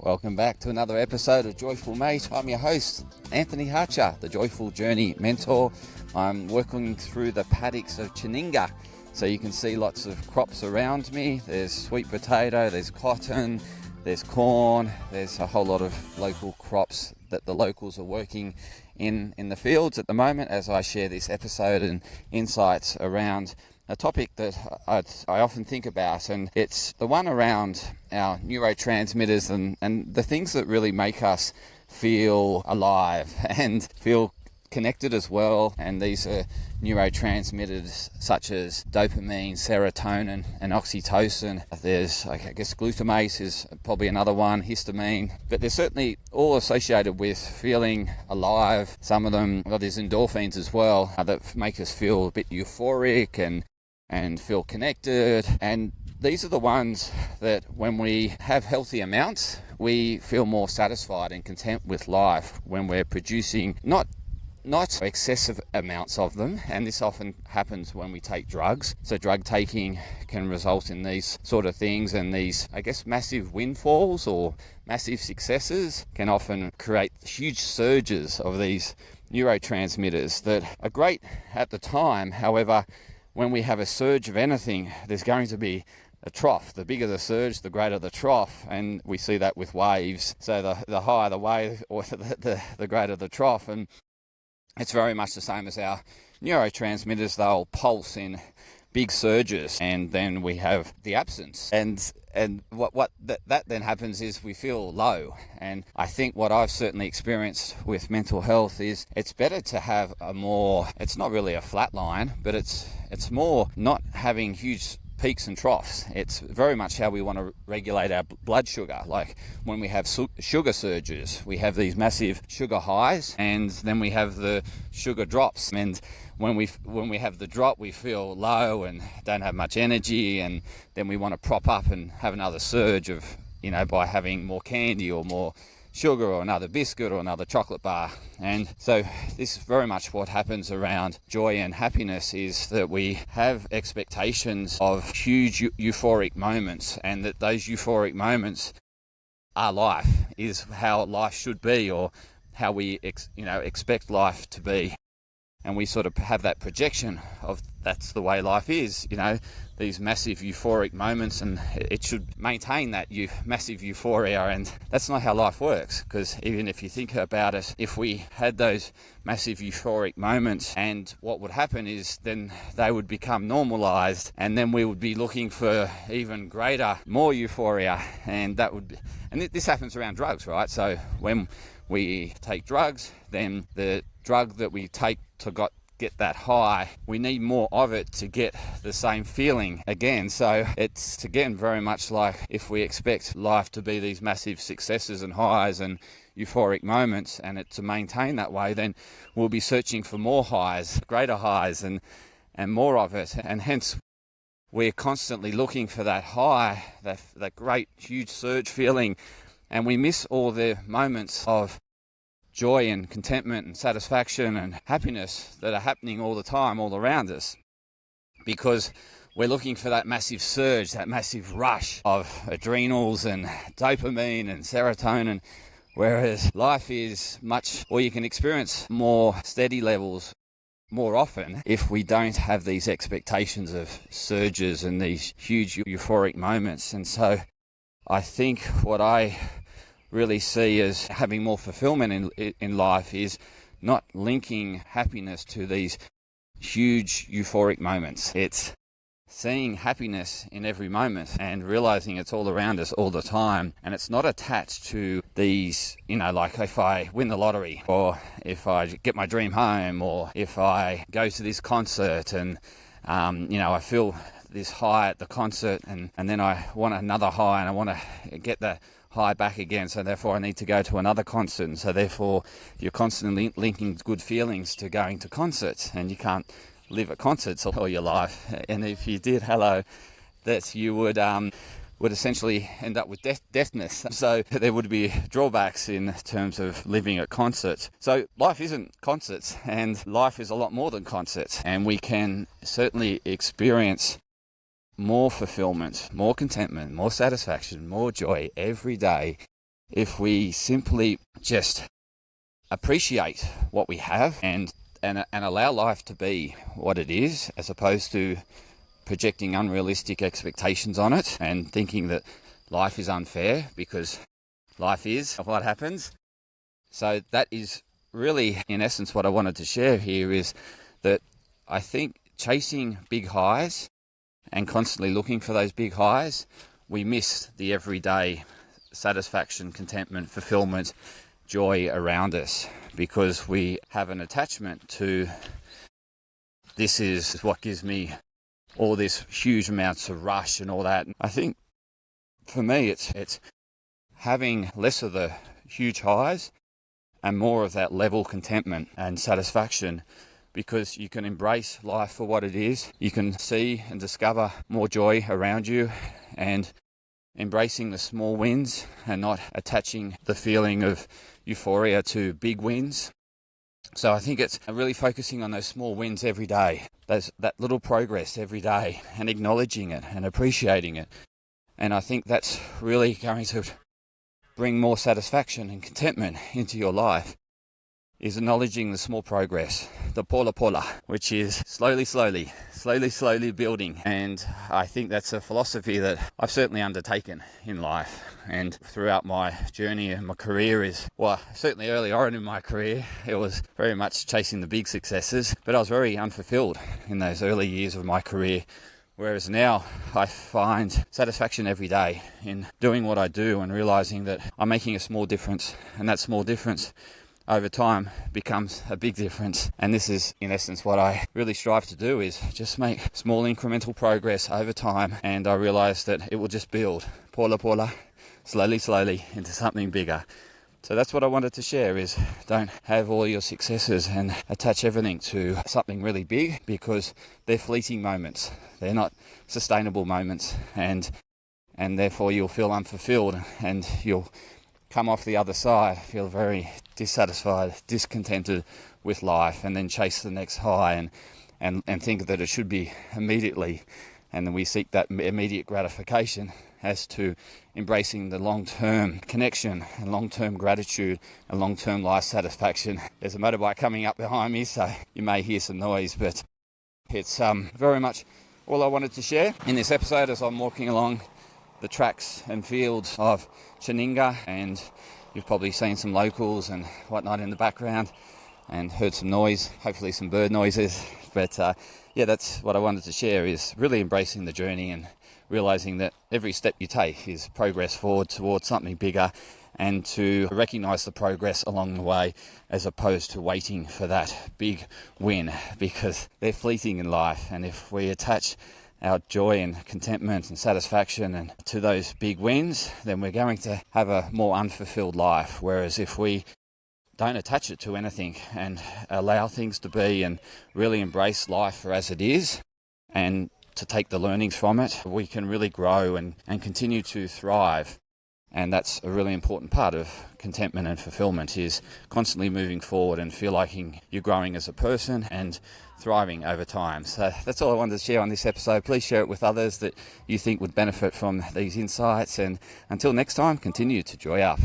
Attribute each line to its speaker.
Speaker 1: Welcome back to another episode of Joyful Mate. I'm your host, Anthony Hartcher, the Joyful Journey Mentor. I'm working through the paddocks of Chininga. So you can see lots of crops around me. There's sweet potato, there's cotton, there's corn, there's a whole lot of local crops that the locals are working in the fields at the moment as I share this episode and insights around a topic that I often think about, and it's the one around our neurotransmitters and the things that really make us feel alive and feel connected as well. And these are neurotransmitters such as dopamine, serotonin and oxytocin. There's, I guess, glutamate is probably another one, histamine, but they're certainly all associated with feeling alive. Some of them, well, there's endorphins as well that make us feel a bit euphoric and feel connected. And these are the ones that when we have healthy amounts, we feel more satisfied and content with life when we're producing not excessive amounts of them. And this often happens when we take drugs. So drug taking can result in these sort of things, and these, I guess, massive windfalls or massive successes can often create huge surges of these neurotransmitters that are great at the time. However, when we have a surge of anything, there's going to be a trough. The bigger the surge, the greater the trough, and we see that with waves. So the higher the wave, or the greater the trough. And it's very much the same as our neurotransmitters. They'll pulse in big surges, and then we have the absence. And what that then happens is we feel low. And I think what I've certainly experienced with mental health is it's better to have a more, it's not really a flat line, but it's more not having huge peaks and troughs. It's very much how we want to regulate our blood sugar. Like when we have sugar surges, we have these massive sugar highs, and then we have the sugar drops. And when we have the drop, we feel low and don't have much energy, and then we want to prop up and have another surge of, by having more candy or more sugar or another biscuit or another chocolate bar. And so this is very much what happens around joy and happiness, is that we have expectations of huge euphoric moments, and that those euphoric moments are life, is how life should be, or how we expect life to be. And we sort of have that projection of that's the way life is, these massive euphoric moments, and it should maintain that massive euphoria. And that's not how life works, because even if you think about it, if we had those massive euphoric moments, and what would happen is then they would become normalized, and then we would be looking for even greater, more euphoria. And this happens around drugs, right? So when we take drugs, then the drug that we take to get that high, we need more of it to get the same feeling again. So it's again very much like if we expect life to be these massive successes and highs and euphoric moments, and it to maintain that way, then we'll be searching for more highs, greater highs, and more of it. And hence we're constantly looking for that high, that great huge surge feeling, and we miss all the moments of joy and contentment and satisfaction and happiness that are happening all the time, all around us, because we're looking for that massive surge, that massive rush of adrenals and dopamine and serotonin, whereas life is or you can experience more steady levels more often if we don't have these expectations of surges and these huge euphoric moments. And so I think what I really see as having more fulfillment in life is not linking happiness to these huge euphoric moments. It's seeing happiness in every moment and realizing it's all around us all the time, and it's not attached to these, like if I win the lottery, or if I get my dream home, or if I go to this concert and I feel this high at the concert, and then I want another high, and I want to get the high back again, so therefore I need to go to another concert. And so therefore you're constantly linking good feelings to going to concerts, and you can't live at concerts all your life. And if you did, that you would essentially end up with deafness. So there would be drawbacks in terms of living at concerts. So life isn't concerts, and life is a lot more than concerts, and we can certainly experience more fulfillment, more contentment, more satisfaction, more joy every day if we simply just appreciate what we have and allow life to be what it is, as opposed to projecting unrealistic expectations on it and thinking that life is unfair, because life is what happens. So that is really, in essence, what I wanted to share here, is that I think chasing big highs and constantly looking for those big highs, we miss the everyday satisfaction, contentment, fulfillment, joy around us, because we have an attachment to, this is what gives me all this huge amounts of rush and all that. I think for me it's having less of the huge highs and more of that level contentment and satisfaction, because you can embrace life for what it is. You can see and discover more joy around you, and embracing the small wins and not attaching the feeling of euphoria to big wins. So I think it's really focusing on those small wins every day, that little progress every day, and acknowledging it and appreciating it. And I think that's really going to bring more satisfaction and contentment into your life, is acknowledging the small progress, the pola pola, which is slowly building. And I think that's a philosophy that I've certainly undertaken in life and throughout my journey and my career. Is, well, certainly early on in my career, it was very much chasing the big successes, but I was very unfulfilled in those early years of my career. Whereas now I find satisfaction every day in doing what I do and realizing that I'm making a small difference, and that small difference over time becomes a big difference. And this is, in essence, what I really strive to do, is just make small incremental progress over time. And I realize that it will just build, pola, slowly into something bigger. So that's what I wanted to share, is don't have all your successes and attach everything to something really big, because they're fleeting moments. They're not sustainable moments, and therefore you'll feel unfulfilled, and you'll come off the other side, feel very dissatisfied, discontented with life, and then chase the next high and think that it should be immediately. And then we seek that immediate gratification, as to embracing the long-term connection and long-term gratitude and long-term life satisfaction. There's a motorbike coming up behind me, so you may hear some noise, but it's very much all I wanted to share in this episode as I'm walking along the tracks and fields of Chininga. And you've probably seen some locals and whatnot in the background and heard some noise, hopefully some bird noises. But yeah, that's what I wanted to share, is really embracing the journey and realizing that every step you take is progress forward towards something bigger, and to recognize the progress along the way, as opposed to waiting for that big win, because they're fleeting in life. And if we attach our joy and contentment and satisfaction and to those big wins, then we're going to have a more unfulfilled life. Whereas if we don't attach it to anything and allow things to be and really embrace life for as it is, and to take the learnings from it, we can really grow and continue to thrive. And that's a really important part of contentment and fulfillment, is constantly moving forward and feel like you're growing as a person and thriving over time. So that's all I wanted to share on this episode. Please share it with others that you think would benefit from these insights. And until next time, continue to joy up.